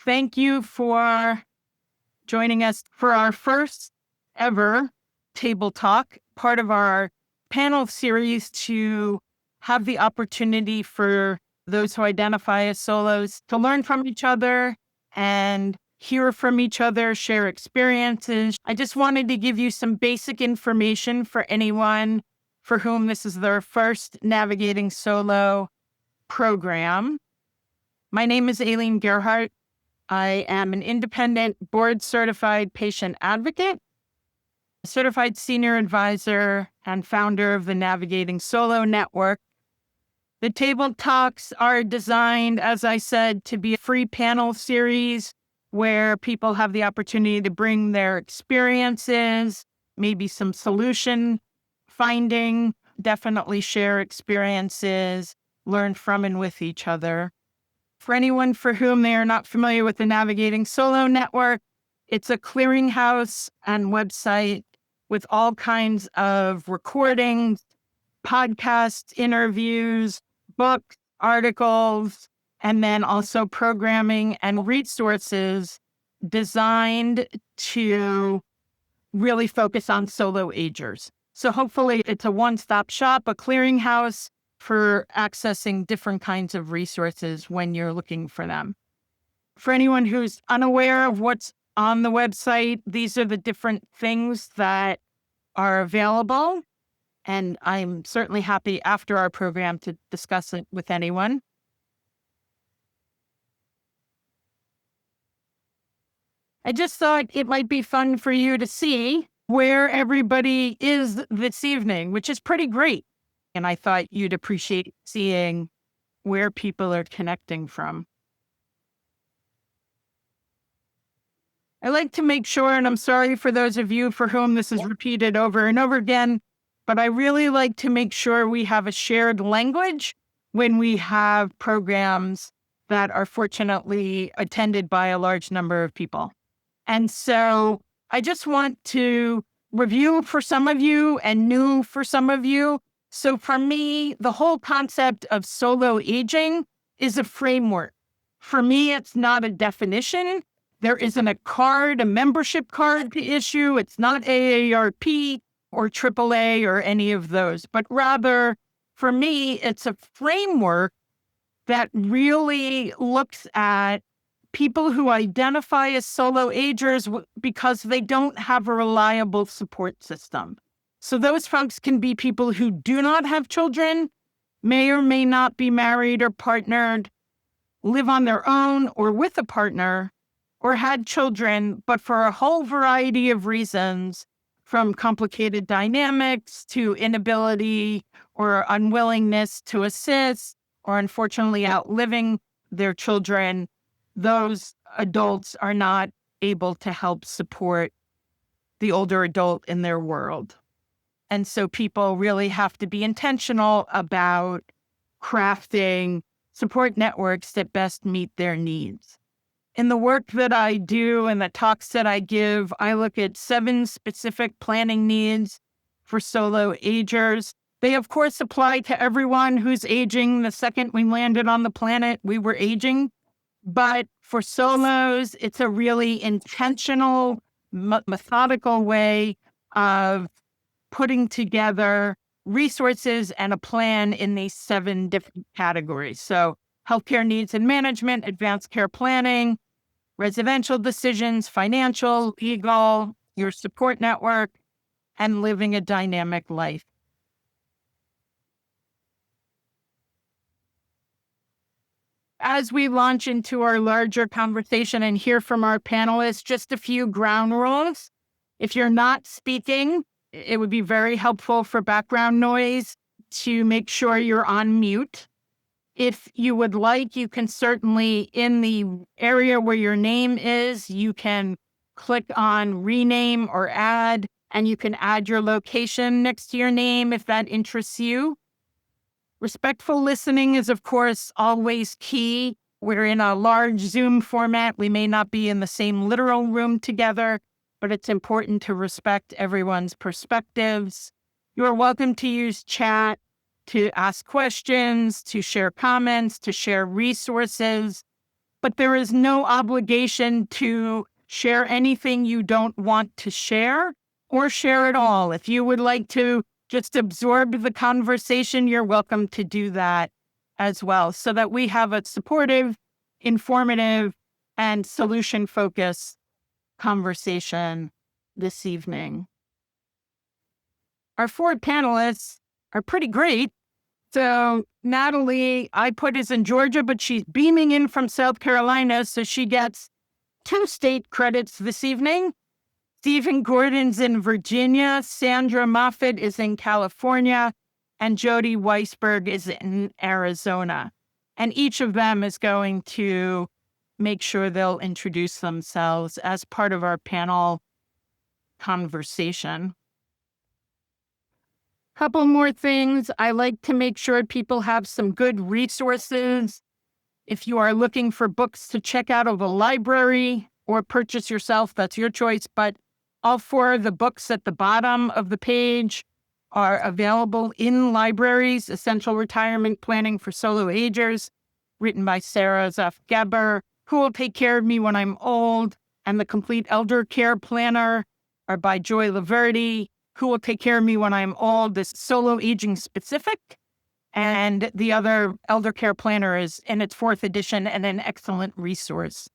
Thank you for joining us for our first ever table talk, part of our panel series to have the opportunity for those who identify as solos to learn from each other and hear from each other, share experiences. I just wanted to give you some basic information for anyone for whom this is their first Navigating Solo program. My name is Ailene Gerhardt. I am an independent board-certified patient advocate, certified senior advisor, and founder of the Navigating Solo Network. The table talks are designed, as I said, to be a free panel series where people have the opportunity to bring their experiences, maybe some solution finding, definitely share experiences, learn from and with each other. For anyone for whom they are not familiar with the Navigating Solo Network, it's a clearinghouse and website with all kinds of recordings, podcasts, interviews, books, articles, and then also programming and resources designed to really focus on solo agers. So hopefully it's a one-stop shop, a clearinghouse for accessing different kinds of resources when you're looking for them. For anyone who's unaware of what's on the website, these are the different things that are available. And I'm certainly happy after our program to discuss it with anyone. I just thought it might be fun for you to see where everybody is this evening, which is pretty great. And I thought you'd appreciate seeing where people are connecting from. I like to make sure, and I'm sorry for those of you for whom this is repeated over and over again, but I really like to make sure we have a shared language when we have programs that are fortunately attended by a large number of people. And so I just want to review for some of you and new for some of you. So for me, the whole concept of solo aging is a framework. For me, it's not a definition. There isn't a card, a membership card to issue. It's not AARP or AAA or any of those, but rather for me, it's a framework that really looks at people who identify as solo agers because they don't have a reliable support system. So those folks can be people who do not have children, may or may not be married or partnered, live on their own or with a partner, or had children, but for a whole variety of reasons, from complicated dynamics to inability or unwillingness to assist, or unfortunately outliving their children, those adults are not able to help support the older adult in their world. And so people really have to be intentional about crafting support networks that best meet their needs. In the work that I do and the talks that I give, I look at 7 specific planning needs for solo agers. They, of course, apply to everyone who's aging. The second we landed on the planet, we were aging. But for solos, it's a really intentional, methodical way of putting together resources and a plan in these 7 different categories. So healthcare needs and management, advanced care planning, residential decisions, financial, legal, your support network, and living a dynamic life. As we launch into our larger conversation and hear from our panelists, just a few ground rules. If you're not speaking, it would be very helpful for background noise to make sure you're on mute. If you would like, you can certainly, in the area where your name is, you can click on rename or add, and you can add your location next to your name if that interests you. Respectful listening is, of course, always key. We're in a large Zoom format. We may not be in the same literal room together, but it's important to respect everyone's perspectives. You're welcome to use chat to ask questions, to share comments, to share resources. but there is no obligation to share anything you don't want to share or share at all. If you would like to just absorb the conversation, you're welcome to do that as well, so that we have a supportive, informative, and solution-focused conversation this evening. Our 4 panelists are pretty great. So Natalie, I put is in Georgia, but she's beaming in from South Carolina, so she gets 2 state credits this evening. Stephen Gordon's in Virginia, Sandra Moffett is in California, and Jody Weisberg is in Arizona. And each of them is going to make sure they'll introduce themselves as part of our panel conversation. Couple more things. I like to make sure people have some good resources. If you are looking for books to check out of a library or purchase yourself, that's your choice. But all 4 of the books at the bottom of the page are available in libraries. Essential Retirement Planning for Solo Agers, written by Sarah Zuff-Geber. Who Will Take Care of Me When I'm Old, and The Complete Elder Care Planner are by Joy Laverty. Who Will Take Care of Me When I'm Old is solo aging specific. And the other Elder Care Planner is in its 4th edition and an excellent resource.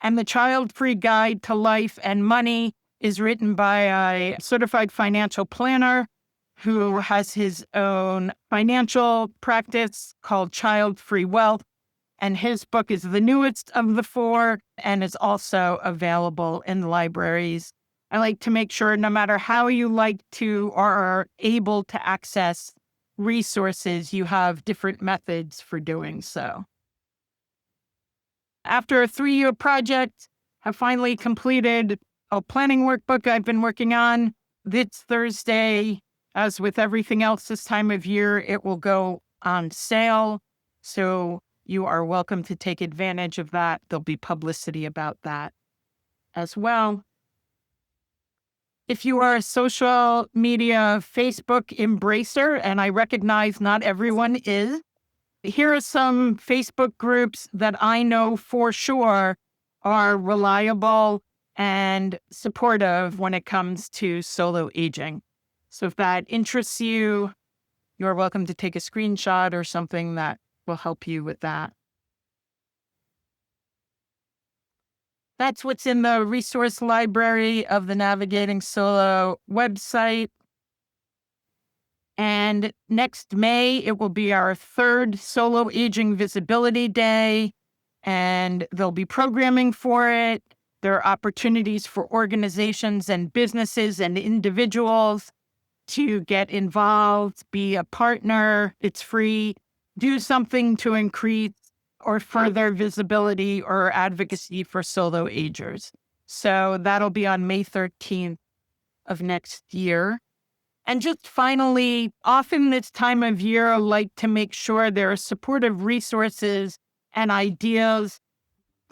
And The Child-Free Guide to Life and Money is written by a certified financial planner who has his own financial practice called Child-Free Wealth. And his book is the newest of the 4 and is also available in libraries. I like to make sure no matter how you like to or are able to access resources, you have different methods for doing so. After a 3-year project, I finally completed a planning workbook I've been working on. This Thursday, as with everything else this time of year, it will go on sale. So you are welcome to take advantage of that. There'll be publicity about that as well. If you are a social media Facebook embracer, and I recognize not everyone is, here are some Facebook groups that I know for sure are reliable and supportive when it comes to solo aging. So if that interests you, you're welcome to take a screenshot or something that will help you with that. That's what's in the resource library of the Navigating Solo website. And next May, it will be our 3rd Solo Aging Visibility Day, and there'll be programming for it. There are opportunities for organizations and businesses and individuals to get involved, be a partner. It's free. Do something to increase or further visibility or advocacy for solo agers. So that'll be on May 13th of next year. And just finally, often this time of year, I like to make sure there are supportive resources and ideas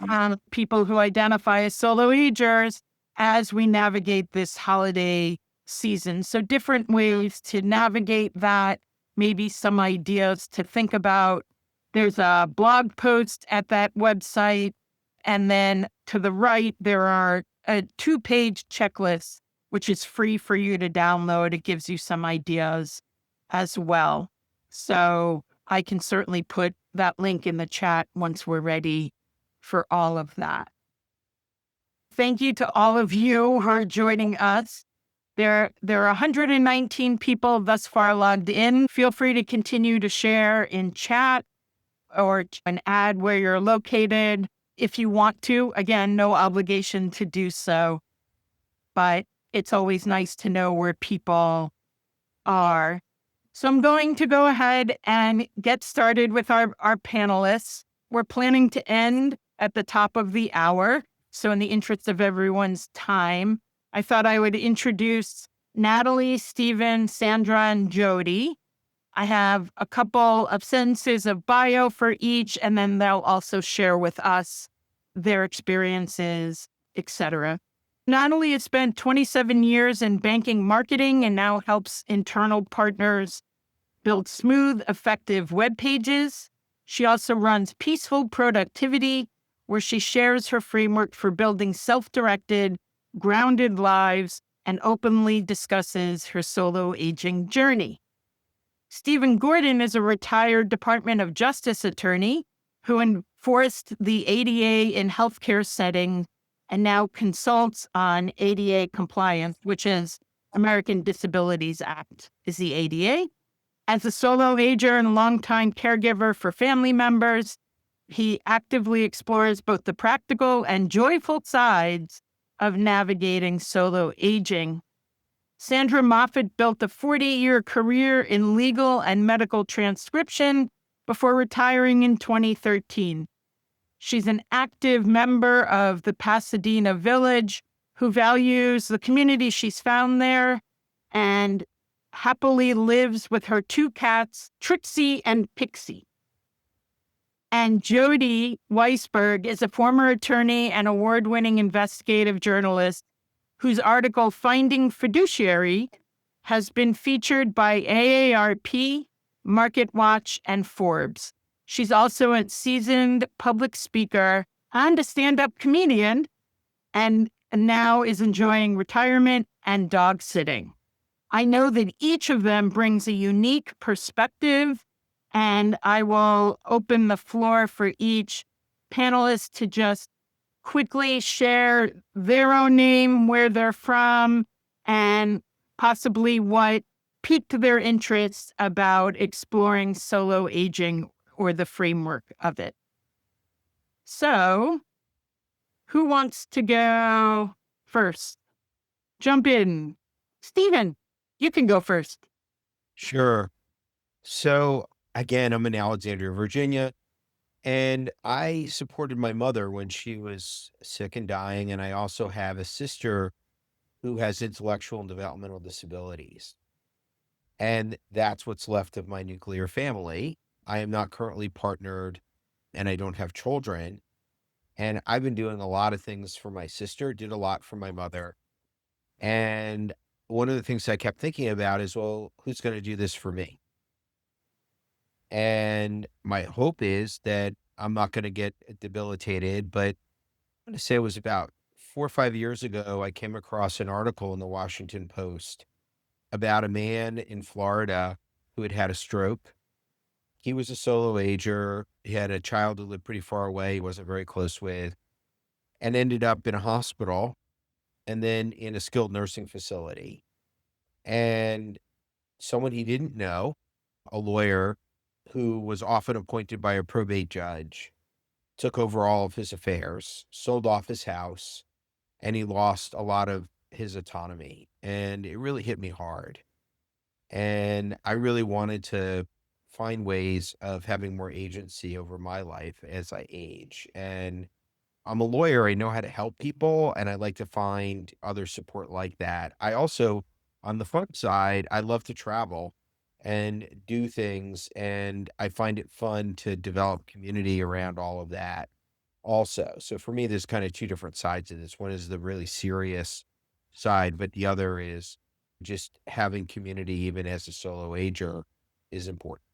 on people who identify as solo agers as we navigate this holiday season. So different ways to navigate that, maybe some ideas to think about. There's a blog post at that website. And then to the right, there are a 2-page checklist, which is free for you to download. It gives you some ideas as well. So I can certainly put that link in the chat once we're ready for all of that. Thank you to all of you who are joining us. There are 119 people thus far logged in. Feel free to continue to share in chat or an ad where you're located if you want to. Again, no obligation to do so, but it's always nice to know where people are. So I'm going to go ahead and get started with our panelists. We're planning to end at the top of the hour. So in the interest of everyone's time, I thought I would introduce Natalie, Stephen, Sandra, and Jody. I have a couple of sentences of bio for each, and then they'll also share with us their experiences, etc. Natalie has spent 27 years in banking marketing and now helps internal partners build smooth, effective web pages. She also runs Peaceful Productivity, where she shares her framework for building self-directed, grounded lives and openly discusses her solo aging journey. Stephen Gordon is a retired Department of Justice attorney who enforced the ADA in healthcare settings and now consults on ADA compliance, which is American Disabilities Act, is the ADA. As a solo ager and longtime caregiver for family members, he actively explores both the practical and joyful sides of navigating solo aging. Sandra Moffat built a 40-year career in legal and medical transcription before retiring in 2013. She's an active member of the Pasadena Village who values the community she's found there and happily lives with her two cats, Trixie and Pixie. And Jody Weisberg is a former attorney and award-winning investigative journalist whose article Finding Fiduciary has been featured by AARP, MarketWatch, and Forbes. She's also a seasoned public speaker and a stand-up comedian, and now is enjoying retirement and dog sitting. I know that each of them brings a unique perspective, and I will open the floor for each panelist to just quickly share their own name, where they're from, and possibly what piqued their interest about exploring solo aging or the framework of it. So, who wants to go first? Jump in. Stephen, you can go first. Sure. So again, I'm in Alexandria, Virginia, and I supported my mother when she was sick and dying. And I also have a sister who has intellectual and developmental disabilities. And that's what's left of my nuclear family. I am not currently partnered and I don't have children. And I've been doing a lot of things for my sister, did a lot for my mother. And one of the things I kept thinking about is, well, who's going to do this for me? And my hope is that I'm not going to get debilitated, but I'm going to say it was about 4 or 5 years ago, I came across an article in the Washington Post about a man in Florida who had had a stroke. He was a solo ager. He had a child who lived pretty far away, he wasn't very close with, and ended up in a hospital and then in a skilled nursing facility. And someone he didn't know, a lawyer who was often appointed by a probate judge, took over all of his affairs, sold off his house, and he lost a lot of his autonomy. And it really hit me hard. And I really wanted to find ways of having more agency over my life as I age. And I'm a lawyer. I know how to help people, and I like to find other support like that. I also, on the fun side, I love to travel and do things, and I find it fun to develop community around all of that also. So for me, there's kind of two different sides of this. One is the really serious side, but the other is just having community, even as a solo ager, is important.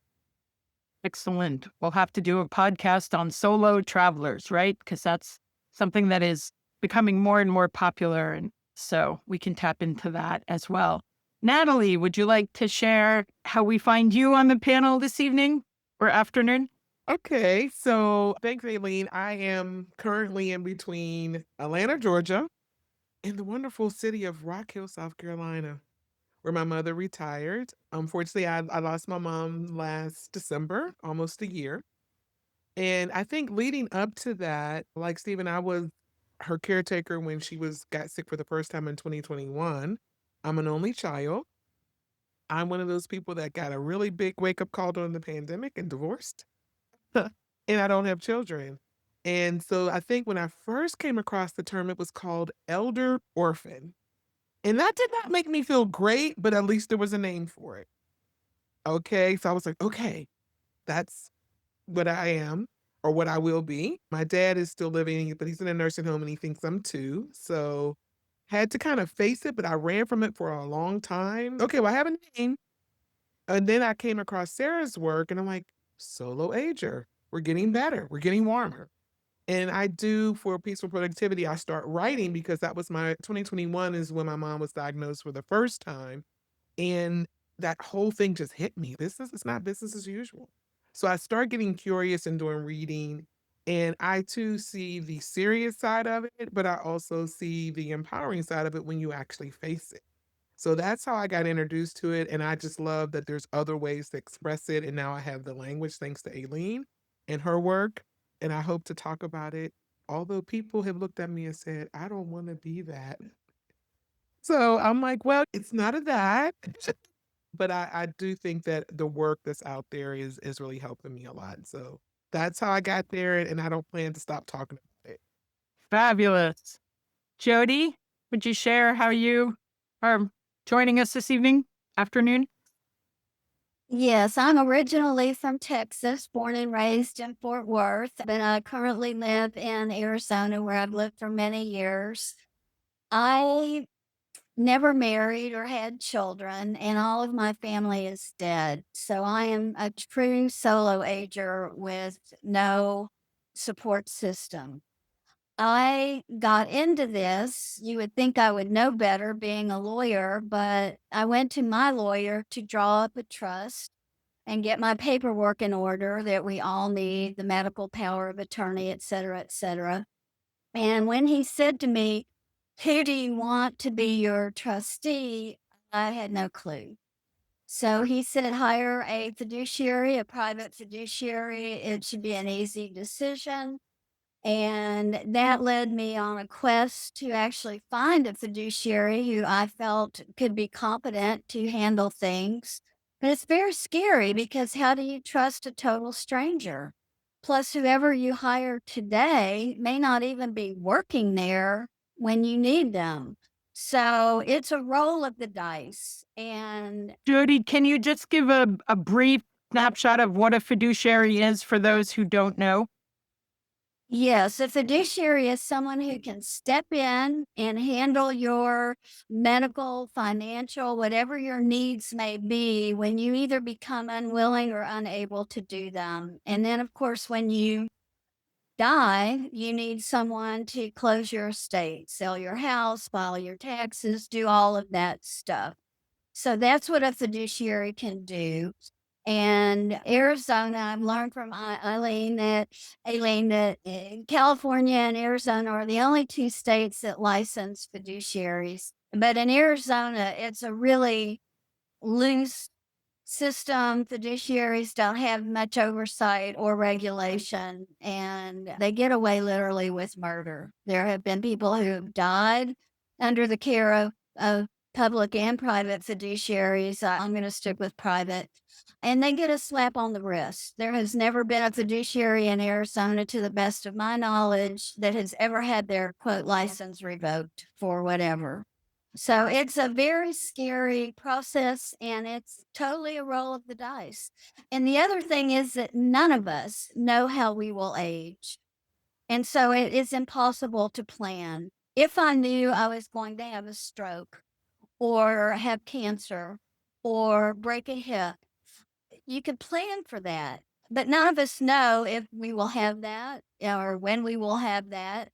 Excellent. We'll have to do a podcast on solo travelers, right? Because that's something that is becoming more and more popular. And so we can tap into that as well. Natalie, would you like to share how we find you on the panel this evening or afternoon? Okay, so thanks, Ailene. I am currently in between Atlanta, Georgia, and the wonderful city of Rock Hill, South Carolina, where my mother retired. Unfortunately, I lost my mom last December, almost a year. And I think leading up to that, like Stephen, I was her caretaker when she got sick for the first time in 2021. I'm an only child. I'm one of those people that got a really big wake up call during the pandemic and divorced. And I don't have children. And so I think when I first came across the term, it was called elder orphan. And that did not make me feel great, but at least there was a name for it. Okay. So I was like, okay, that's what I am or what I will be. My dad is still living, but he's in a nursing home and he thinks I'm too. So had to kind of face it, but I ran from it for a long time. Okay, well, I have a name. And then I came across Sarah's work and I'm like, solo ager. We're getting better. We're getting warmer. And I do for peaceful productivity, I start writing because that was my 2021 is when my mom was diagnosed for the first time. And that whole thing just hit me. This is it's not business as usual. So I start getting curious and doing reading. And I too see the serious side of it, but I also see the empowering side of it when you actually face it. So that's how I got introduced to it. And I just love that there's other ways to express it. And now I have the language thanks to Ailene and her work. And I hope to talk about it. Although people have looked at me and said, I don't want to be that. So I'm like, well, it's not a that. But I do think that the work that's out there is really helping me a lot. So that's how I got there, and I don't plan to stop talking about it. Fabulous. Jody, would you share how you are joining us this evening, afternoon? Yes, I'm originally from Texas, born and raised in Fort Worth, but I currently live in Arizona where I've lived for many years. I never married or had children, and all of my family is dead. So I am a true solo ager with no support system. I got into this. You would think I would know better being a lawyer, but I went to my lawyer to draw up a trust and get my paperwork in order that we all need, the medical power of attorney, et cetera, et cetera. And when he said to me, "Who do you want to be your trustee?" I had no clue. So he said, hire a fiduciary, a private fiduciary. It should be an easy decision. And that led me on a quest to actually find a fiduciary who I felt could be competent to handle things. But it's very scary because how do you trust a total stranger? Plus, whoever you hire today may not even be working there when you need them. So it's a roll of the dice. And Jody, can you just give a brief snapshot of what a fiduciary is for those who don't know? yes, a fiduciary is someone who can step in and handle your medical, financial, whatever your needs may be when you either become unwilling or unable to do them. And then, of course, when you die, you need someone to close your estate, sell your house, file your taxes, do all of that stuff. So that's what a fiduciary can do. And Arizona, I've learned from Ailene that California and Arizona are the only two states that license fiduciaries. But in Arizona, it's a really loose system. Fiduciaries don't have much oversight or regulation, and they get away literally with murder. There have been people who have died under the care of public and private fiduciaries. I'm going to stick with private. And they get a slap on the wrist. There has never been a fiduciary in Arizona, to the best of my knowledge, that has ever had their quote license revoked for whatever. So it's a very scary process and it's totally a roll of the dice. And the other thing is that none of us know how we will age. And so it is impossible to plan. If I knew I was going to have a stroke or have cancer or break a hip, you could plan for that. But none of us know if we will have that or when we will have that.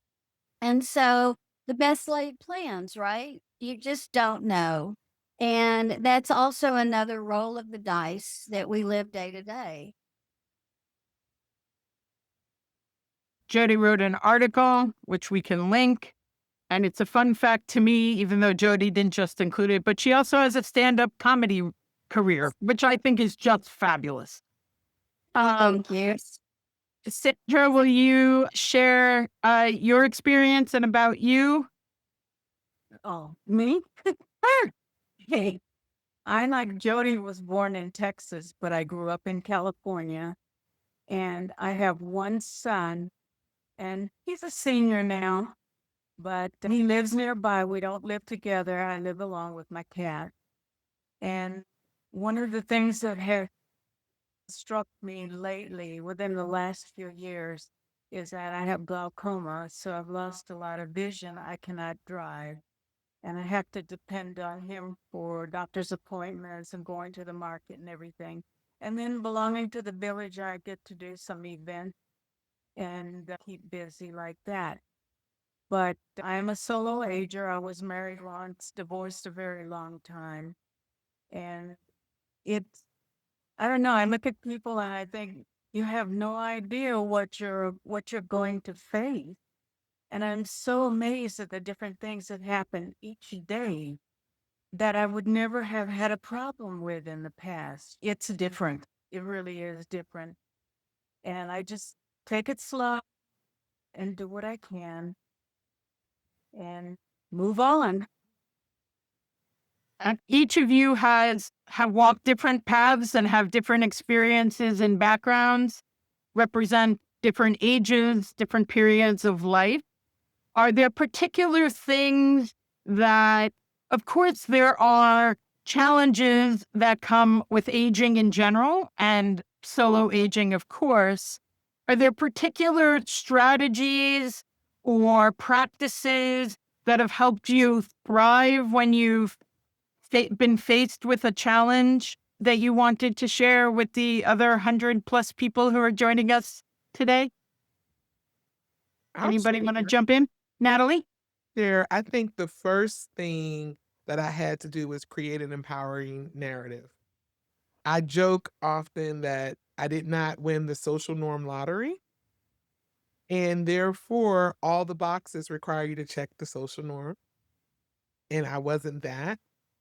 And so the best laid plans, right? You just don't know. And that's also another roll of the dice that we live day to day. Jody wrote an article, which we can link. And it's a fun fact to me, even though Jody didn't just include it, but she also has a stand-up comedy career, which I think is just fabulous. Thank you. Sandra, will you share your experience and about you? Oh, me? Sure. Hey, I, like Jody, was born in Texas, but I grew up in California. And I have one son, and he's a senior now, but he lives nearby. We don't live together. I live alone with my cat. And one of the things that has struck me lately, within the last few years, is that I have glaucoma. So I've lost a lot of vision. I cannot drive. And I have to depend on him for doctor's appointments and going to the market and everything. And then belonging to the village, I get to do some events. and keep busy like that. But I'm a solo ager. I was married once, divorced a very long time. And it's, I don't know, I look at people and I think you have no idea what you're going to face. And I'm so amazed at the different things that happen each day that I would never have had a problem with in the past. It's different. It really is different. And I just take it slow and do what I can and move on. And each of you have walked different paths and have different experiences and backgrounds, represent different ages, different periods of life. Are there particular things that, of course, there are challenges that come with aging in general and solo aging, of course. Are there particular strategies or practices that have helped you thrive when you've been faced with a challenge that you wanted to share with the other 100+ people who are joining us today? I'll Anybody want to share. jump in? Natalie? There, I think the first thing that I had to do was create an empowering narrative. I joke often that I did not win the social norm lottery, and therefore all the boxes require you to check the social norm, and I wasn't that.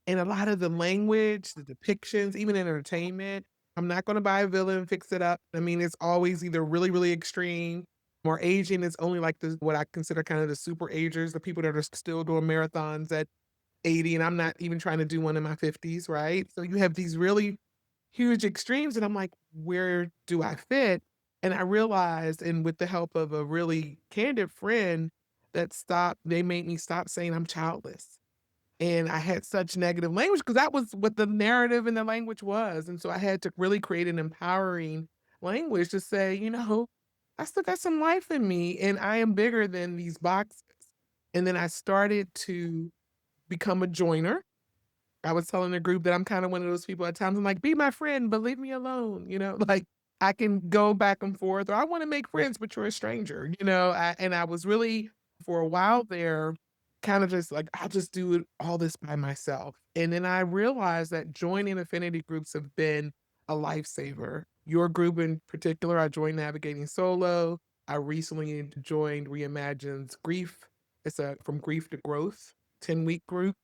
And a lot of the language, the depictions, even in entertainment, I'm not going to buy a villain, fix it up. I mean, it's always either really, really extreme or aging is only like the what I consider kind of the super agers, the people that are still doing marathons at 80, and I'm not even trying to do one in my 50s, right? So you have these really huge extremes, and I'm like, where do I fit? And I realized, and with the help of a really candid friend, they made me stop saying I'm childless. And I had such negative language because that was what the narrative and the language was. And so I had to really create an empowering language to say, I still got some life in me and I am bigger than these boxes. And then I started to become a joiner. I was telling the group that I'm kind of one of those people at times. I'm like, be my friend, but leave me alone. Like I can go back and forth, or I want to make friends, but you're a stranger. And I was really for a while there, kind of just like I'll just do all this by myself. And then I realized that joining affinity groups have been a lifesaver. Your group in particular, I joined Navigating Solo. I recently joined Reimagine's Grief. It's a From Grief to Growth 10-week group.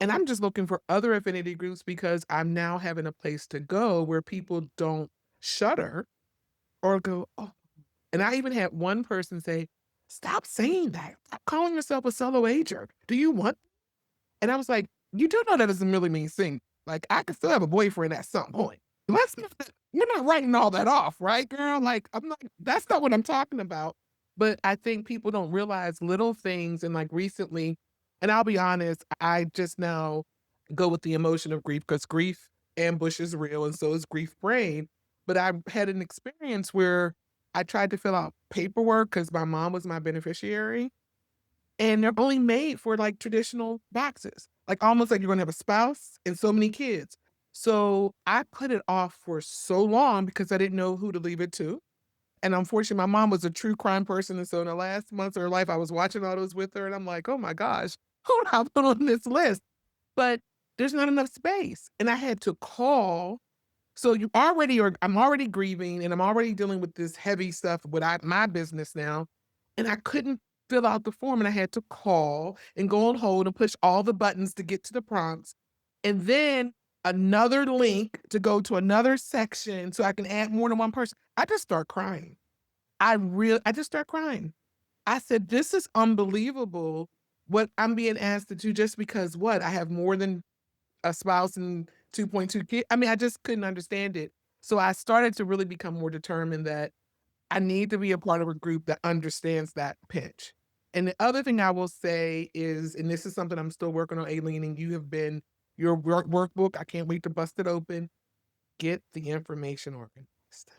And I'm just looking for other affinity groups because I'm now having a place to go where people don't shudder or go, oh. And I even had one person say, stop saying that. Stop calling yourself a solo ager. Do you want? And I was like, you do know that doesn't really mean single. Like, I could still have a boyfriend at some point. You're not writing all that off, right, girl? Like, that's not what I'm talking about. But I think people don't realize little things. And like recently, and I'll be honest, I just now go with the emotion of grief because grief ambush is real and so is grief brain. But I had an experience where I tried to fill out paperwork because my mom was my beneficiary and they're only made for like traditional boxes, like almost like you're gonna have a spouse and so many kids. So I put it off for so long because I didn't know who to leave it to. And unfortunately, my mom was a true crime person. And so in the last months of her life, I was watching all those with her and I'm like, oh my gosh, who do I put on this list? But there's not enough space. And I had to call. So I'm already grieving and I'm already dealing with this heavy stuff with my business now. And I couldn't fill out the form and I had to call and go on hold and push all the buttons to get to the prompts. And then another link to go to another section so I can add more than one person. I just start crying. I just start crying. I said, this is unbelievable what I'm being asked to do just because what? I have more than a spouse and 2.2 kids. I mean, I just couldn't understand it. So I started to really become more determined that I need to be a part of a group that understands that pinch. And the other thing I will say is, and this is something I'm still working on, Ailene, and you have been your workbook. I can't wait to bust it open. Get the information organized.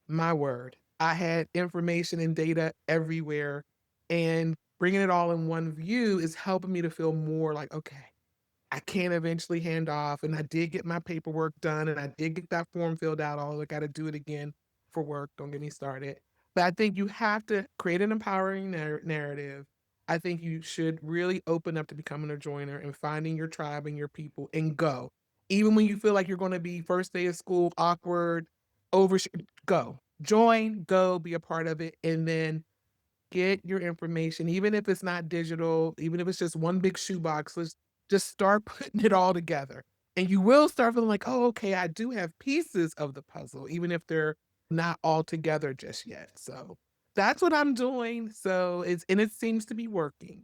My word. I had information and data everywhere, and bringing it all in one view is helping me to feel more like, okay, I can eventually hand off. And I did get my paperwork done and I did get that form filled out. Although I got to do it again for work. Don't get me started. But I think you have to create an empowering narrative. I think you should really open up to becoming a joiner and finding your tribe and your people and go. Even when you feel like you're going to be first day of school, awkward, over, go. Join, go, be a part of it, and then get your information, even if it's not digital, even if it's just one big shoebox, let's just start putting it all together. And you will start feeling like, oh, okay, I do have pieces of the puzzle, even if they're not all together just yet. So that's what I'm doing. So it seems to be working.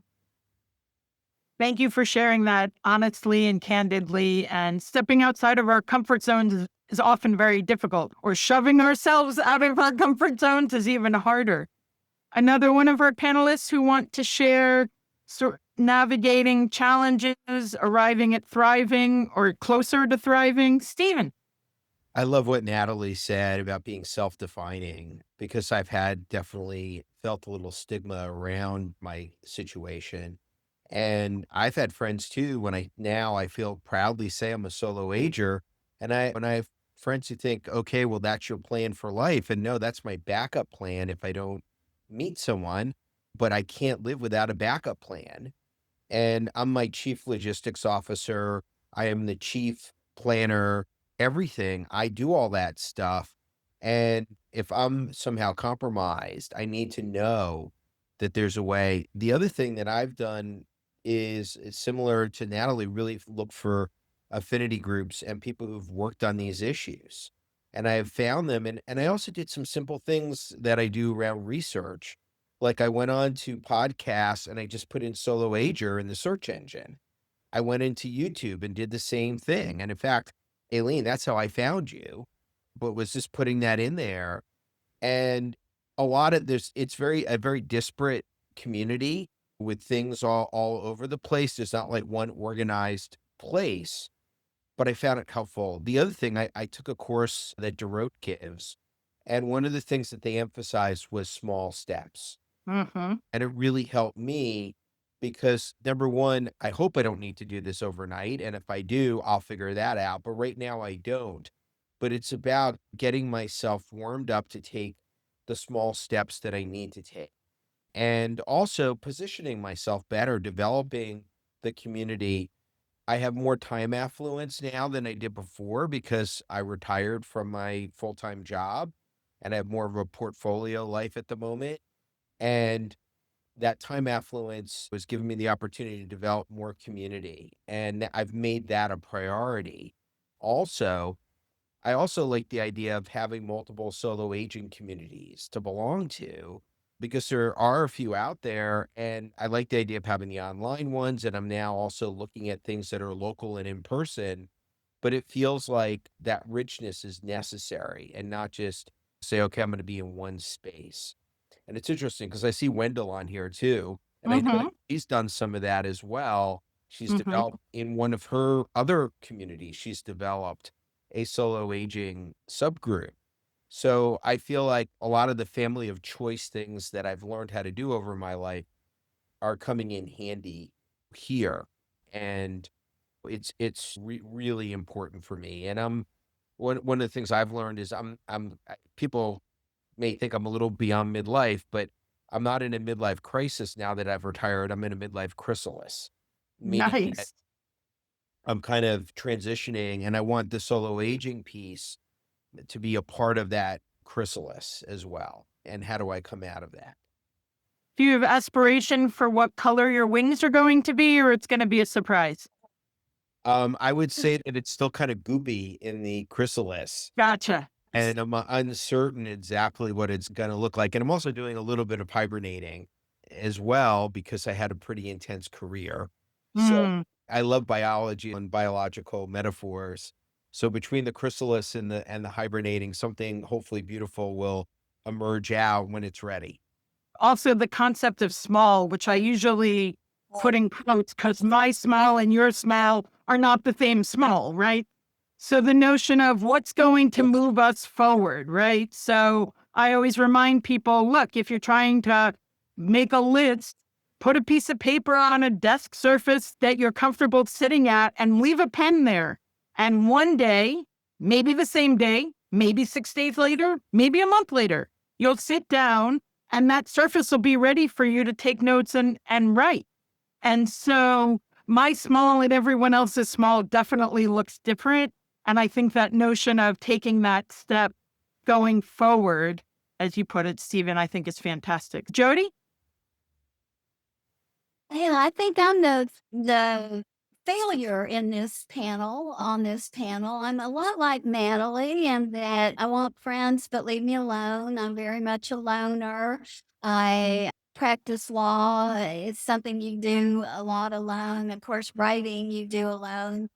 Thank you for sharing that honestly and candidly. And stepping outside of our comfort zones is often very difficult, or shoving ourselves out of our comfort zones is even harder. Another one of our panelists who want to share navigating challenges, arriving at thriving or closer to thriving. Stephen. I love what Natalie said about being self-defining, because I've definitely felt a little stigma around my situation. And I've had friends too, now I feel proudly say I'm a solo ager. And when I have friends who think, okay, well, that's your plan for life. And no, that's my backup plan if I don't meet someone, but I can't live without a backup plan. And I'm my chief logistics officer. I am the chief planner, everything. I do all that stuff. And if I'm somehow compromised, I need to know that there's a way. The other thing that I've done is similar to Natalie, really look for affinity groups and people who've worked on these issues. And I have found them. And I also did some simple things that I do around research. Like I went on to podcasts and I just put in solo ager in the search engine. I went into YouTube and did the same thing. And in fact, Ailene, that's how I found you, but was just putting that in there. And a lot of it's a very disparate community with things all over the place. There's not like one organized place, but I found it helpful. The other thing, I took a course that DeRote gives, and one of the things that they emphasized was small steps. Mm-hmm. And it really helped me because, number one, I hope I don't need to do this overnight. And if I do, I'll figure that out. But right now I don't. But it's about getting myself warmed up to take the small steps that I need to take. And also positioning myself better, developing the community. I have more time affluence now than I did before because I retired from my full-time job and I have more of a portfolio life at the moment. And that time affluence was giving me the opportunity to develop more community. And I've made that a priority. Also, I also like the idea of having multiple solo aging communities to belong to, because there are a few out there. And I like the idea of having the online ones. And I'm now also looking at things that are local and in person. But it feels like that richness is necessary and not just say, okay, I'm going to be in one space. And it's interesting because I see Wendell on here too. And I know Mm-hmm. that she's done some of that as well. She's Mm-hmm. developed in one of her other communities, she's developed a solo aging subgroup. So I feel like a lot of the family of choice things that I've learned how to do over my life are coming in handy here. And it's really important for me. And one of the things I've learned is people may think I'm a little beyond midlife, but I'm not in a midlife crisis now that I've retired. I'm in a midlife chrysalis, meaning that Nice. I'm kind of transitioning and I want the solo aging piece to be a part of that chrysalis as well. And how do I come out of that? Do you have aspiration for what color your wings are going to be, or it's going to be a surprise? I would say that it's still kind of goopy in the chrysalis. Gotcha. And I'm uncertain exactly what it's going to look like. And I'm also doing a little bit of hibernating as well because I had a pretty intense career. So Mm. I love biology and biological metaphors. So between the chrysalis and the hibernating, something hopefully beautiful will emerge out when it's ready. Also, the concept of small, which I usually put in quotes because my smile and your smile are not the same small, right? So the notion of what's going to move us forward, right? So I always remind people, look, if you're trying to make a list, put a piece of paper on a desk surface that you're comfortable sitting at and leave a pen there. And one day, maybe the same day, maybe 6 days later, maybe a month later, you'll sit down and that surface will be ready for you to take notes and write. And so my small and everyone else's small definitely looks different. And I think that notion of taking that step going forward, as you put it, Stephen, I think is fantastic. Jody? Yeah, I think I'm the failure in this panel, on this panel. I'm a lot like Natalie in that I want friends, but leave me alone. I'm very much a loner. I practice law. It's something you do a lot alone. Of course, writing you do alone.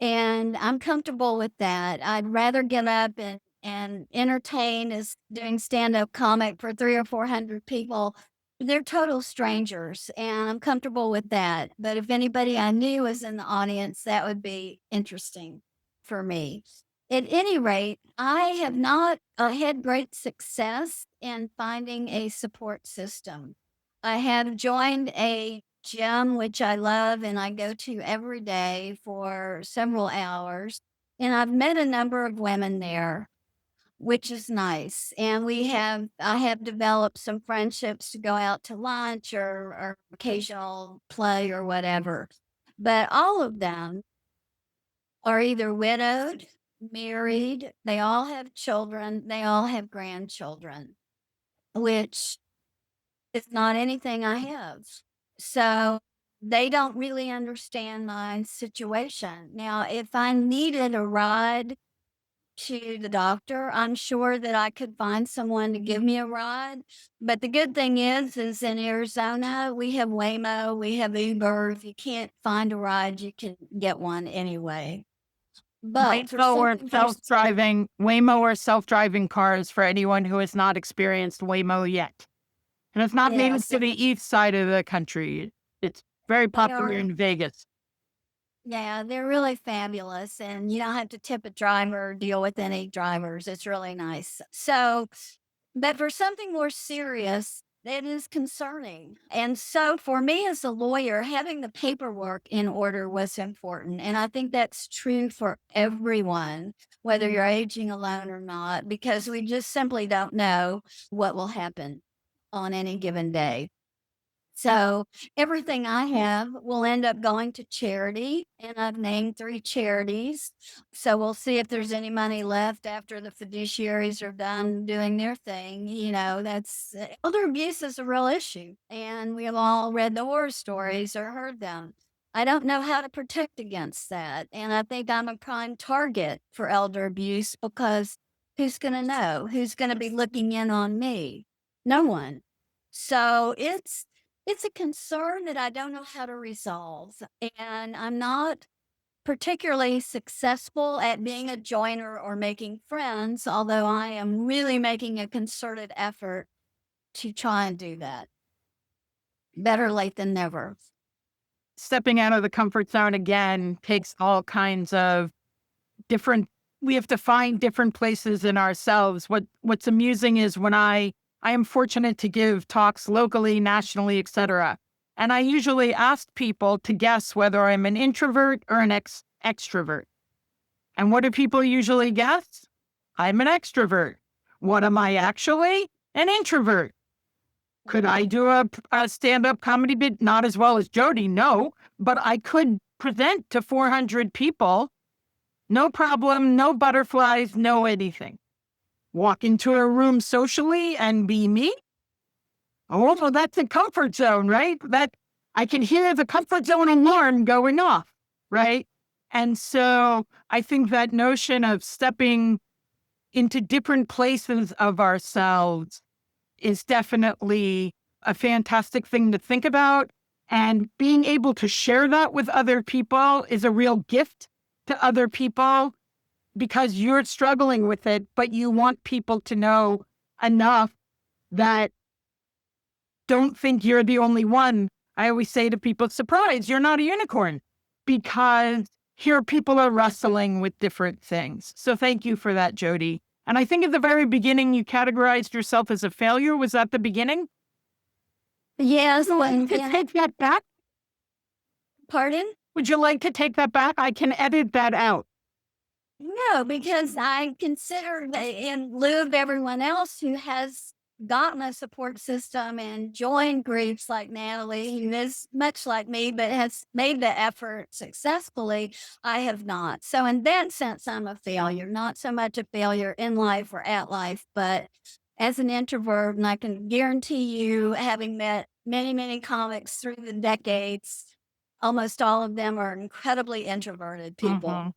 And I'm comfortable with that. I'd rather get up and entertain as doing stand-up comic for 3 or 400 people. They're total strangers, and I'm comfortable with that. But if anybody I knew was in the audience, that would be interesting for me. At any rate, I have not had great success in finding a support system. I have joined a gym, which I love and I go to every day for several hours. And I've met a number of women there, which is nice. And I have developed some friendships to go out to lunch or occasional play or whatever. But all of them are either widowed, married, they all have children, they all have grandchildren, which is not anything I have. So they don't really understand my situation. Now, if I needed a ride to the doctor, I'm sure that I could find someone to give me a ride. But the good thing is in Arizona, we have Waymo, we have Uber. If you can't find a ride, you can get one anyway. But for Waymo or something Waymo or self-driving cars for anyone who has not experienced Waymo yet. And it's not native yes, to the east side of the country. It's very they popular are. in Vegas. Yeah, they're really fabulous, and you don't have to tip a driver or deal with any drivers. It's really nice. So, but for something more serious, it is concerning. And so, for me as a lawyer, having the paperwork in order was important. And I think that's true for everyone, whether you're aging alone or not, because we just simply don't know what will happen on any given day. So everything I have will end up going to charity, and I've named 3 charities. So we'll see if there's any money left after the fiduciaries are done doing their thing. You know, that's elder abuse is a real issue, and we have all read the horror stories or heard them. I don't know how to protect against that, and I think I'm a prime target for elder abuse because who's going to know? Who's going to be looking in on me? No one. So it's a concern that I don't know how to resolve, and I'm not particularly successful at being a joiner or making friends, although I am really making a concerted effort to try and do that. Better late than never. Stepping out of the comfort zone again takes all kinds of different, we have to find different places in ourselves. What's amusing is when I am fortunate to give talks locally, nationally, etc. And I usually ask people to guess whether I'm an introvert or an extrovert. And what do people usually guess? I'm an extrovert. What am I actually? An introvert. Could I do a stand-up comedy bit? Not as well as Jody, no. But I could present to 400 people. No problem, no butterflies, no anything. Walk into a room socially and be me? Oh, well, that's a comfort zone, right? That I can hear the comfort zone alarm going off, right? And so I think that notion of stepping into different places of ourselves is definitely a fantastic thing to think about. And being able to share that with other people is a real gift to other people because you're struggling with it, but you want people to know enough that don't think you're the only one. I always say to people, surprise, you're not a unicorn, because here people are wrestling with different things. So thank you for that, Jody. And I think at the very beginning, you categorized yourself as a failure. Was that the beginning? Yes. Would you like to take that back? Pardon? Would you like to take that back? I can edit that out. No, because I consider that in lieu of everyone else who has gotten a support system and joined groups like Natalie, who is much like me, but has made the effort successfully, I have not. So, in that sense, I'm a failure, not so much a failure in life or at life, but as an introvert. And I can guarantee you, having met many, many comics through the decades, almost all of them are incredibly introverted people. Mhm.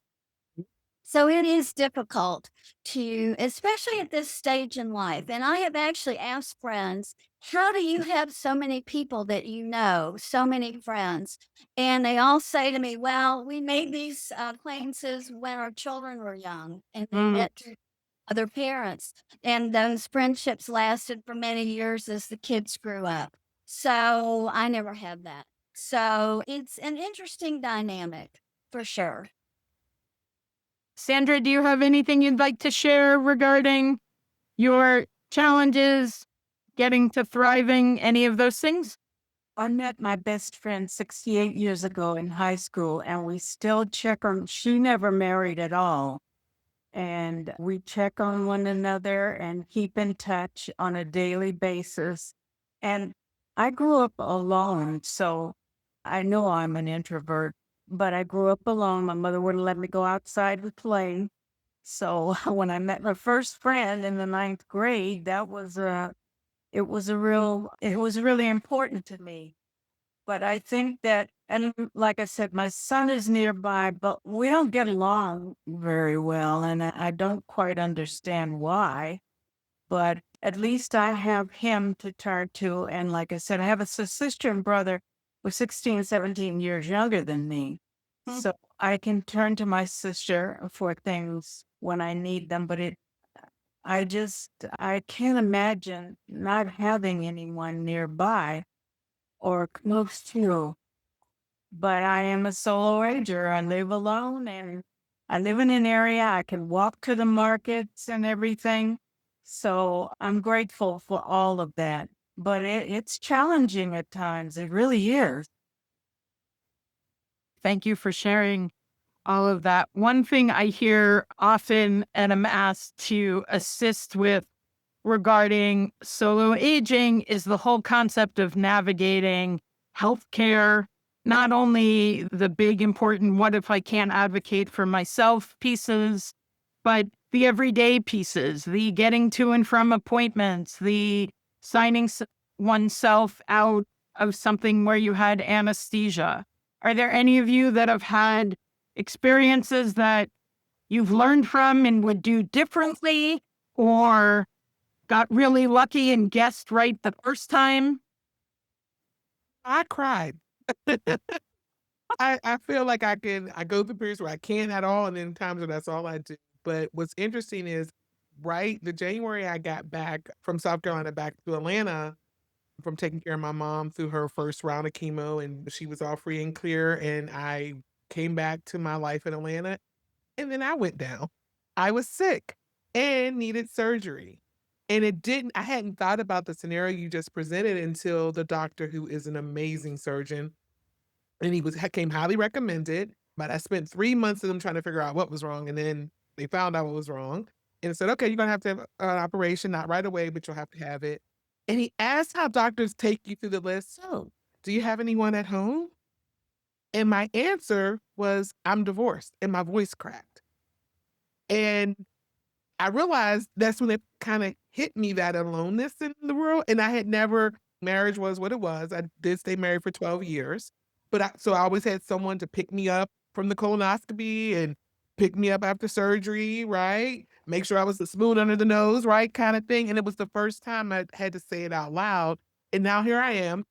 So it is difficult to, especially at this stage in life. And I have actually asked friends, how do you have so many people that you know, so many friends? And they all say to me, well, we made these acquaintances when our children were young and they Mm. met through other parents. And those friendships lasted for many years as the kids grew up. So I never had that. So it's an interesting dynamic for sure. Sandra, do you have anything you'd like to share regarding your challenges, getting to thriving, any of those things? I met my best friend 68 years ago in high school, and we still check on. She never married at all. And we check on one another and keep in touch on a daily basis. And I grew up alone, so I know I'm an introvert, but I grew up alone. My mother wouldn't let me go outside to play. So when I met my first friend in the ninth grade, it was really important to me. But I think that, and like I said, my son is nearby, but we don't get along very well. And I don't quite understand why, but at least I have him to turn to. And like I said, I have a sister and brother who's 16, 17 years younger than me. Hmm. So I can turn to my sister for things when I need them. But I can't imagine not having anyone nearby or close to. But I am a solo ager. I live alone and I live in an area I can walk to the markets and everything. So I'm grateful for all of that. But it's challenging at times. It really is. Thank you for sharing all of that. One thing I hear often and am asked to assist with regarding solo aging is the whole concept of navigating healthcare, not only the big important what if I can't advocate for myself pieces, but the everyday pieces, the getting to and from appointments, the signing oneself out of something where you had anesthesia. Are there any of you that have had experiences that you've learned from and would do differently, or got really lucky and guessed right the first time? I cried. I feel like I go through periods where I can't at all, and then times where that's all I do. But what's interesting is, right, the January I got back from South Carolina back to Atlanta from taking care of my mom through her first round of chemo, and she was all free and clear, and I came back to my life in Atlanta, and then I went down. I was sick and needed surgery. And I hadn't thought about the scenario you just presented until the doctor, who is an amazing surgeon, and came highly recommended, but I spent 3 months of them trying to figure out what was wrong, and then they found out what was wrong, and said, "Okay, you're gonna have to have an operation, not right away, but you'll have to have it." And he asked how doctors take you through the list, "So, do you have anyone at home?" And my answer was, "I'm divorced," and my voice cracked. And I realized that's when it kinda hit me, that aloneness in the world, and I had never marriage was what it was. I did stay married for 12 years, but I always had someone to pick me up from the colonoscopy and pick me up after surgery, right? Make sure I was the spoon under the nose, right, kinda thing, and it was the first time I had to say it out loud, and now here I am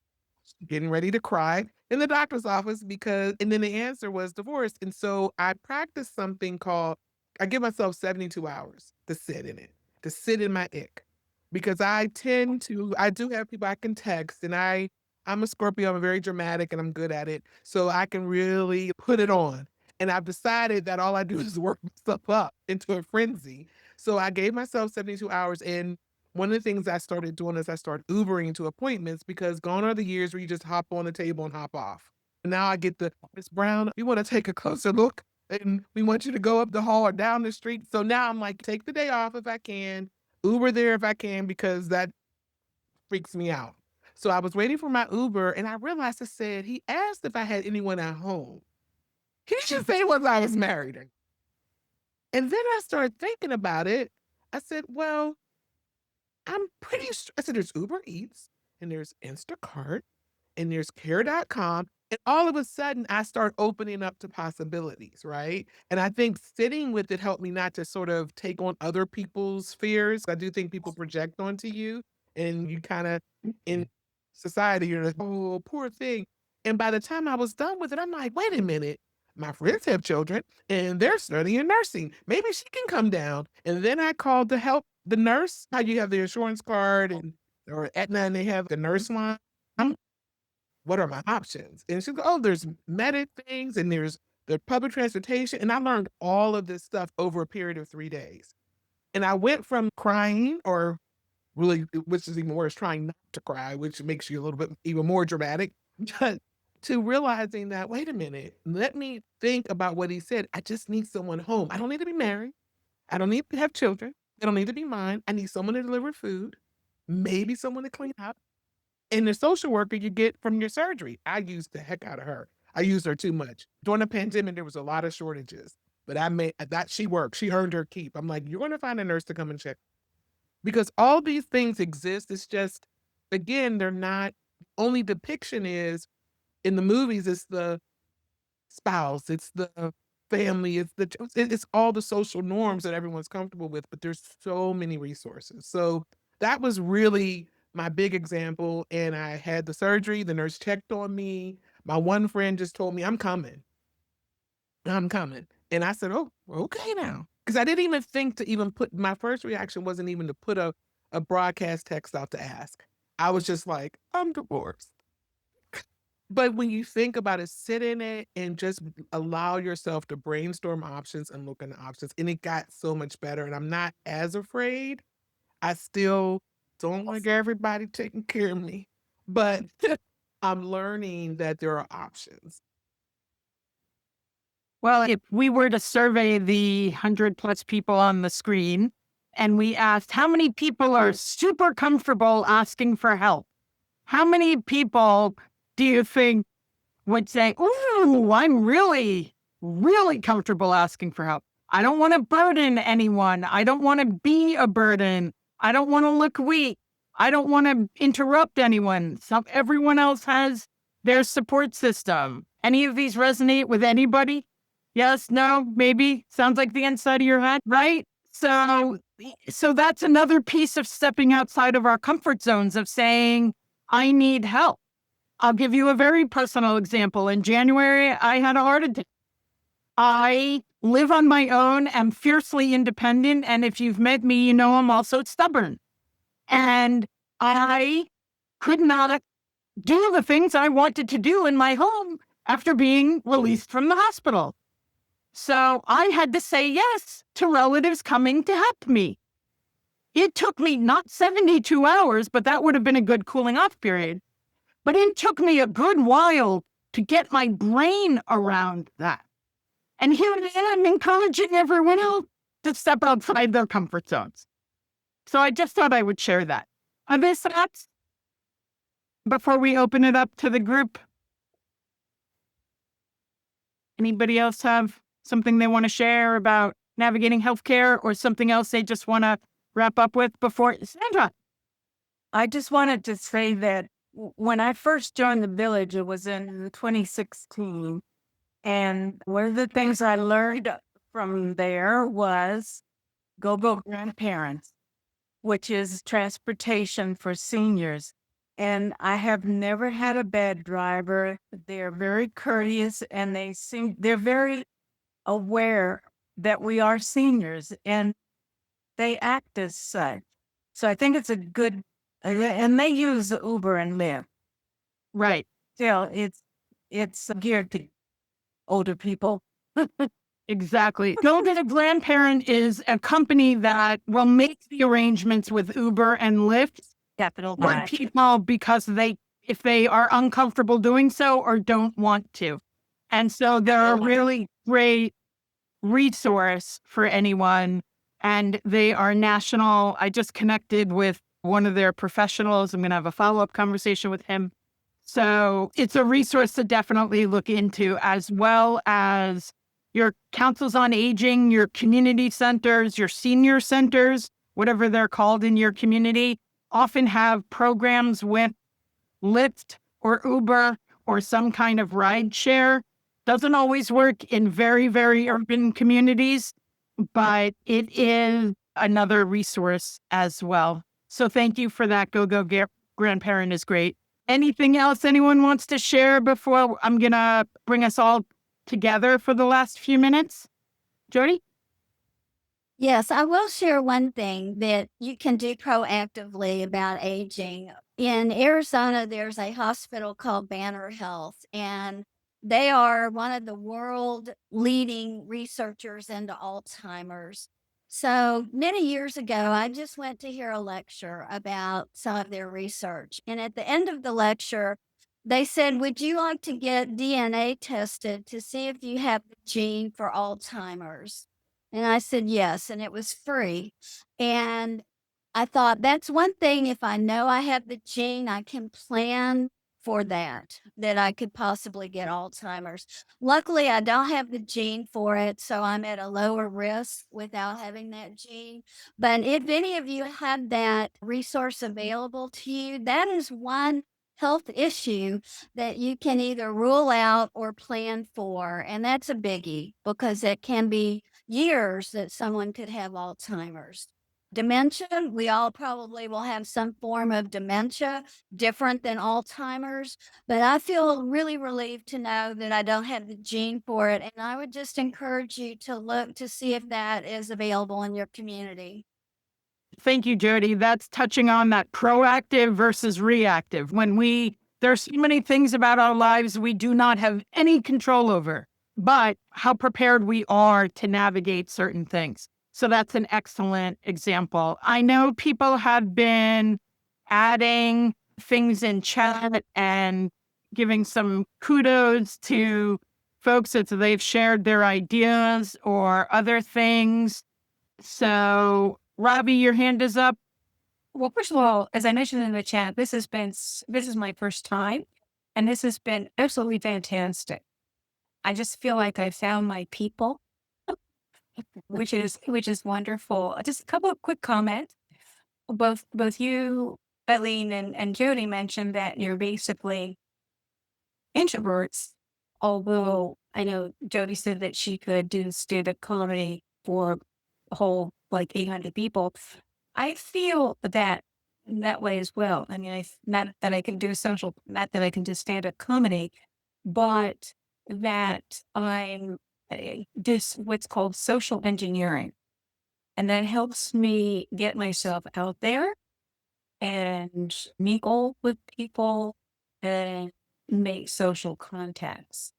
getting ready to cry in the doctor's office and then the answer was divorce. And so I practiced something called, I give myself 72 hours to sit in it, to sit in my ick. Because I do have people I can text, and I'm a Scorpio, I'm very dramatic and I'm good at it. So I can really put it on. And I've decided that all I do is work myself up into a frenzy. So I gave myself 72 hours, and one of the things I started doing is I started Ubering to appointments, because gone are the years where you just hop on the table and hop off. And now I get Miss Brown, we want to take a closer look, and we want you to go up the hall or down the street. So now I'm like, take the day off if I can, Uber there if I can, because that freaks me out. So I was waiting for my Uber and I realized he asked if I had anyone at home. He should say was I was married. And then I started thinking about it. I said, well, I'm pretty sure. I said, there's Uber Eats and there's Instacart and there's care.com. And all of a sudden, I start opening up to possibilities, right? And I think sitting with it helped me not to sort of take on other people's fears. I do think people project onto you, and you kind of, in society, you're like, oh, poor thing. And by the time I was done with it, I'm like, wait a minute. My friends have children and they're studying nursing. Maybe she can come down. And then I called to help the nurse. How you have the insurance card and or Aetna and they have the nurse line. What are my options? And she goes, oh, there's medic things and there's the public transportation. And I learned all of this stuff over a period of 3 days. And I went from crying or really, which is even worse, trying not to cry, which makes you a little bit even more dramatic, but to realizing that, wait a minute, let me think about what he said. I just need someone home. I don't need to be married. I don't need to have children. They don't need to be mine. I need someone to deliver food, maybe someone to clean up. And the social worker you get from your surgery. I used the heck out of her. I used her too much. During the pandemic, there was a lot of shortages, but I made that she worked. She earned her keep. I'm like, you're going to find a nurse to come and check because all these things exist. It's just, again, they're not, only depiction is in the movies, it's the spouse, it's the family, it's all the social norms that everyone's comfortable with, but there's so many resources. So that was really my big example. And I had the surgery, the nurse checked on me. My one friend just told me, I'm coming. I'm coming. And I said, oh, okay now. Because I didn't even think to even put, my first reaction wasn't even to put a broadcast text out to ask. I was just like, I'm divorced. But when you think about it, sit in it and just allow yourself to brainstorm options and look into options. And it got so much better. And I'm not as afraid. I still don't like everybody taking care of me, but I'm learning that there are options. Well, if we were to survey the 100+ people on the screen and we asked how many people are super comfortable asking for help, how many people do you think would say, ooh, I'm really, really comfortable asking for help? I don't want to burden anyone. I don't want to be a burden. I don't want to look weak. I don't want to interrupt anyone. Everyone else has their support system. Any of these resonate with anybody? Yes, no, maybe. Sounds like the inside of your head, right? So that's another piece of stepping outside of our comfort zones of saying, I need help. I'll give you a very personal example. In January, I had a heart attack. I live on my own, am fiercely independent, and if you've met me, you know I'm also stubborn. And I could not do the things I wanted to do in my home after being released from the hospital. So I had to say yes to relatives coming to help me. It took me not 72 hours, but that would have been a good cooling off period. But it took me a good while to get my brain around that. And here I am encouraging everyone else to step outside their comfort zones. So I just thought I would share that. Other thoughts before we open it up to the group? Anybody else have something they want to share about navigating healthcare or something else they just want to wrap up with before? Sandra. I just wanted to say that when I first joined the village, it was in 2016. And one of the things I learned from there was go grandparents, which is transportation for seniors. And I have never had a bad driver. They're very courteous and they're very aware that we are seniors and they act as such. So I think it's a good, and they use Uber and Lyft. Right. Still, it's geared to older people. Exactly. Go Get a Grandparent is a company that will make the arrangements with Uber and Lyft Capital for people because if they are uncomfortable doing so or don't want to. And so they're a really great resource for anyone. And they are national. I just connected with one of their professionals. I'm going to have a follow-up conversation with him. So it's a resource to definitely look into, as well as your councils on aging, your community centers, your senior centers, whatever they're called in your community, often have programs with Lyft or Uber or some kind of ride share. Doesn't always work in very, very urban communities, but it is another resource as well. So thank you for that. Grandparent is great. Anything else anyone wants to share before I'm going to bring us all together for the last few minutes? Jody? Yes, I will share one thing that you can do proactively about aging. In Arizona, there's a hospital called Banner Health, and they are one of the world leading researchers into Alzheimer's. So many years ago, I just went to hear a lecture about some of their research. And at the end of the lecture, they said, "Would you like to get DNA tested to see if you have the gene for Alzheimer's?" And I said, "Yes," and it was free. And I thought, that's one thing, if I know I have the gene, I can plan for that I could possibly get Alzheimer's. Luckily, I don't have the gene for it, so I'm at a lower risk without having that gene. But if any of you have that resource available to you, that is one health issue that you can either rule out or plan for. And that's a biggie, because it can be years that someone could have Alzheimer's. Dementia, we all probably will have some form of dementia different than Alzheimer's, but I feel really relieved to know that I don't have the gene for it. And I would just encourage you to look to see if that is available in your community. Thank you, Jody. That's touching on that proactive versus reactive. There's so many things about our lives we do not have any control over, but how prepared we are to navigate certain things. So that's an excellent example. I know people have been adding things in chat and giving some kudos to folks as they've shared their ideas or other things. So, Robbie, your hand is up. Well, first of all, as I mentioned in the chat, this is my first time, and this has been absolutely fantastic. I just feel like I found my people, which is wonderful. Just a couple of quick comments. Both you, Ailene, and Jody mentioned that you're basically introverts, although I know Jody said that she could do stand-up comedy for a whole like 800 people. I feel that way as well. I mean, not that I can do not that I can do stand-up comedy, but that I'm just what's called social engineering. And that helps me get myself out there and mingle with people and make social contacts.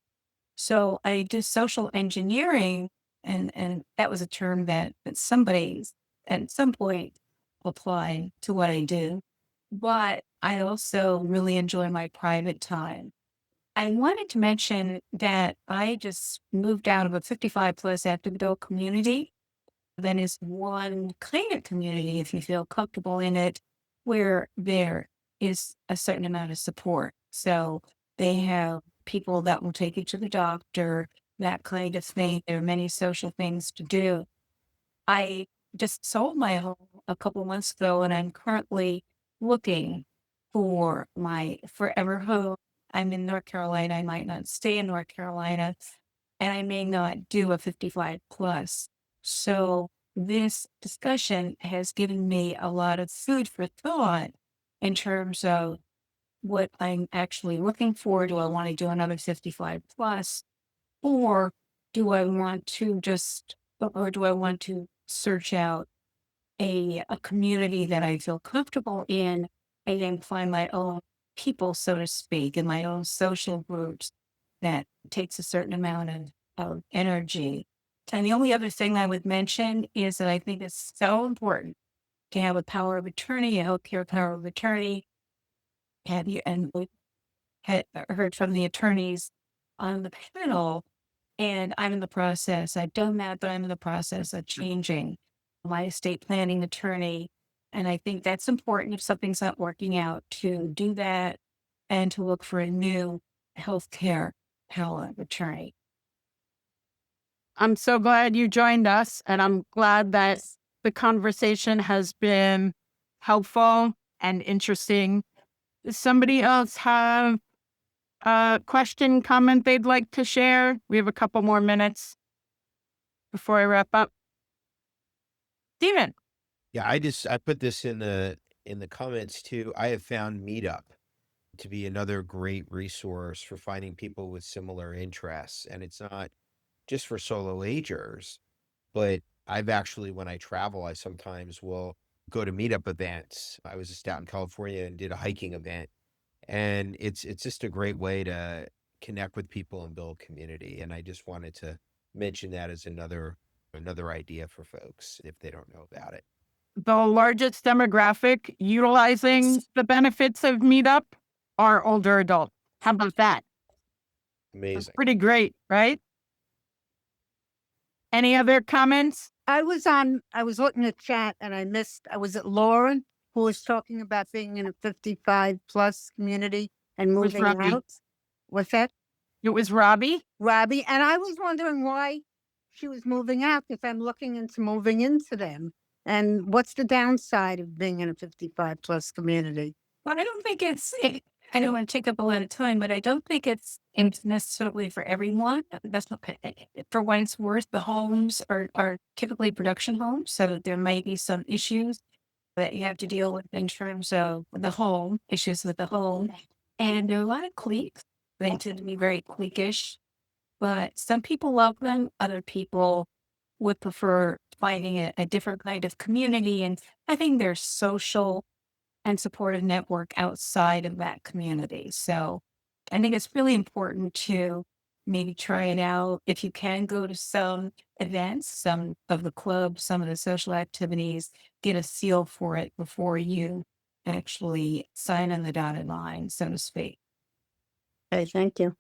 So I do social engineering, and that was a term that somebody at some point applied to what I do. But I also really enjoy my private time. I wanted to mention that I just moved out of a 55 plus active adult community. That is one kind of community, if you feel comfortable in it, where there is a certain amount of support. So they have people that will take you to the doctor, that kind of thing. There are many social things to do. I just sold my home a couple months ago, and I'm currently looking for my forever home. I'm in North Carolina. I might not stay in North Carolina, and I may not do a 55 plus. So this discussion has given me a lot of food for thought in terms of what I'm actually looking for. Do I want to do another 55 plus? Or do I want to search out a community that I feel comfortable in and then find my own people, so to speak, and my own social groups that takes a certain amount of energy. And the only other thing I would mention is that I think it's so important to have a power of attorney, a healthcare power of attorney. We had heard from the attorneys on the panel, and I'm in the process. I've done that, but I'm in the process of changing my estate planning attorney And I think that's important if something's not working out to do that and to look for a new healthcare talent attorney. I'm so glad you joined us, and I'm glad that the conversation has been helpful and interesting. Does somebody else have a question, comment they'd like to share? We have a couple more minutes before I wrap up. Steven. Yeah, I put this in the comments too. I have found Meetup to be another great resource for finding people with similar interests. And it's not just for solo agers, but I've actually, when I travel, I sometimes will go to meetup events. I was just out in California and did a hiking event. And it's just a great way to connect with people and build community. And I just wanted to mention that as another idea for folks if they don't know about it. The largest demographic utilizing the benefits of Meetup are older adults. How about that? That's Amazing. pretty great, right? Any other comments? I was looking at chat and I missed, was it Lauren who was talking about being in a 55 plus community and was moving Robbie. out? What's that? It was Robbie. Robbie. And I was wondering why she was moving out because I'm looking into moving into them. And what's the downside of being in a 55 plus community? Well, I don't think I don't want to take up a lot of time, but I don't think it's necessarily for everyone. That's not for what it's worth. The homes are typically production homes, so there may be some issues that you have to deal with in terms of the home, issues with the home. And there are a lot of cliques. They tend to be very cliquish, but some people love them. Other people would prefer finding a different kind of community. And I think there's social and supportive network outside of that community. So I think it's really important to maybe try it out. If you can go to some events, some of the clubs, some of the social activities, get a feel for it before you actually sign on the dotted line, so to speak. Okay, thank you.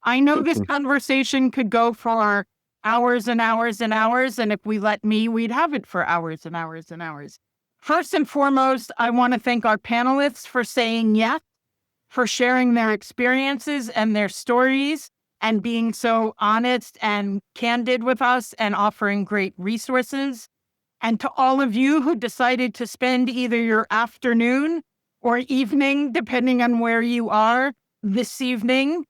I know this conversation could go for hours and hours and hours, and if we let me, we'd have it for hours and hours and hours. First and foremost, I want to thank our panelists for saying yes, for sharing their experiences and their stories, and being so honest and candid with us and offering great resources. And to all of you who decided to spend either your afternoon or evening, depending on where you are, this evening,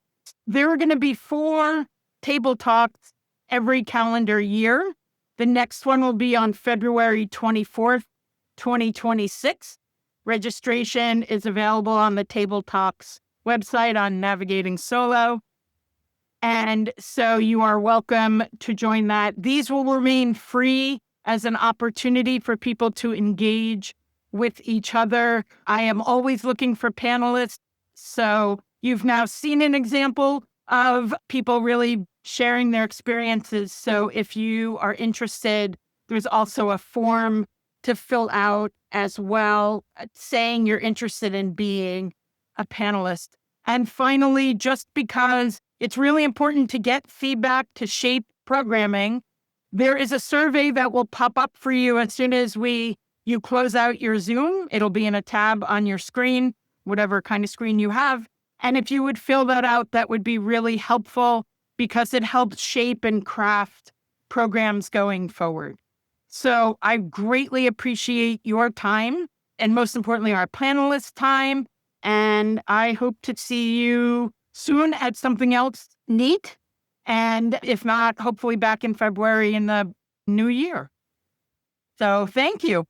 there are going to be 4 table talks every calendar year. The next one will be on February 24th, 2026. Registration is available on the Table Talks website on Navigating Solo. And so you are welcome to join that. These will remain free as an opportunity for people to engage with each other. I am always looking for panelists. So you've now seen an example of people really sharing their experiences. So if you are interested, there's also a form to fill out as well, saying you're interested in being a panelist. And finally, just because it's really important to get feedback to shape programming, there is a survey that will pop up for you as soon as you close out your Zoom. It'll be in a tab on your screen, whatever kind of screen you have. And if you would fill that out, that would be really helpful because it helps shape and craft programs going forward. So I greatly appreciate your time and most importantly, our panelists' time. And I hope to see you soon at something else neat. And if not, hopefully back in February in the new year. So thank you.